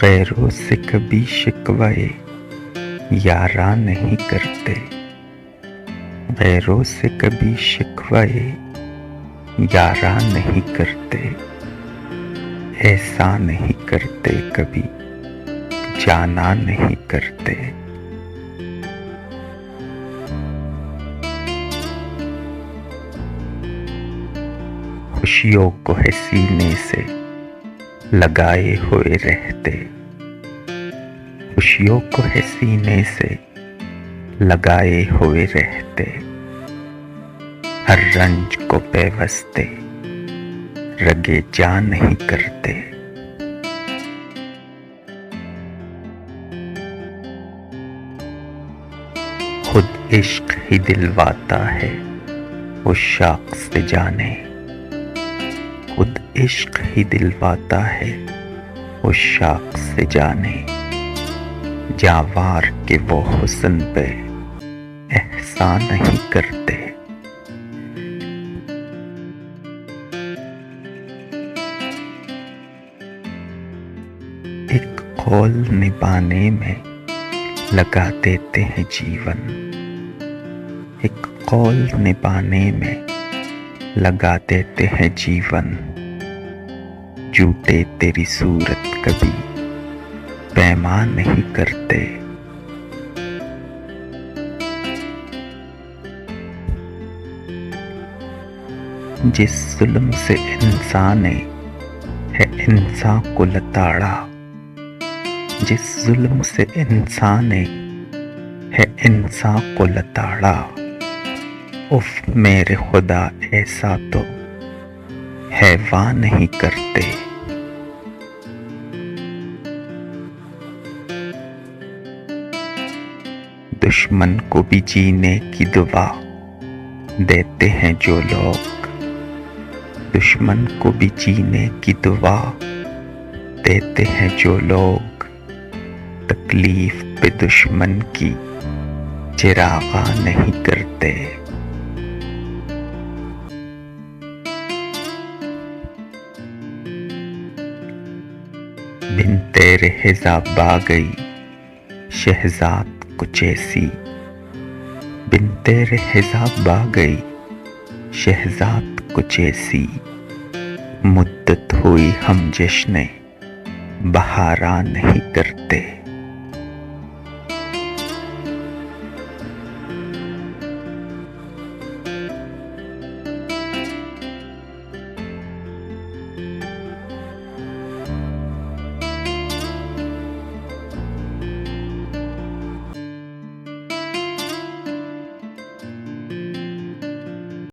गैरों से कभी शिकवाए यारा नहीं करते। गैरों से कभी शिकवाए यारा नहीं करते। ऐसा नहीं करते कभी जाना नहीं करते। खुशियों को है सीने से लगाए हुए रहते। खुशियों को है सीने से लगाए हुए रहते। हर रंज को पेवस्ते रगे जा नहीं करते। खुद इश्क ही दिलवाता है उस शाख से जाने। खुद इश्क ही दिलवाता है उस शाख से जाने। जावार के वो हुस्न पे एहसान नहीं करते। एक कौल निभाने में लगा देते हैं जीवन। एक कौल निभाने में लगा देते हैं जीवन। झूठे तेरी सूरत कभी पैमान नहीं करते। जिस जुल्म से इंसान ने है इंसान को लताड़ा। जिस जुल्म से इंसान ने है इंसान को लताड़ा। उफ मेरे खुदा ऐसा तो हैवान नहीं करते। दुश्मन को भी जीने की दुआ देते हैं जो लोग। दुश्मन को भी जीने की दुआ देते हैं जो लोग। तकलीफ पे दुश्मन की चिरागा नहीं करते। बिन तेरे हिजाब आ गई शहजाद कुछ ऐसी। बिन तेरे हिजाब आ गई शहजाद कुछ ऐसी। मुद्दत हुई हम जश्ने बहारा नहीं करते।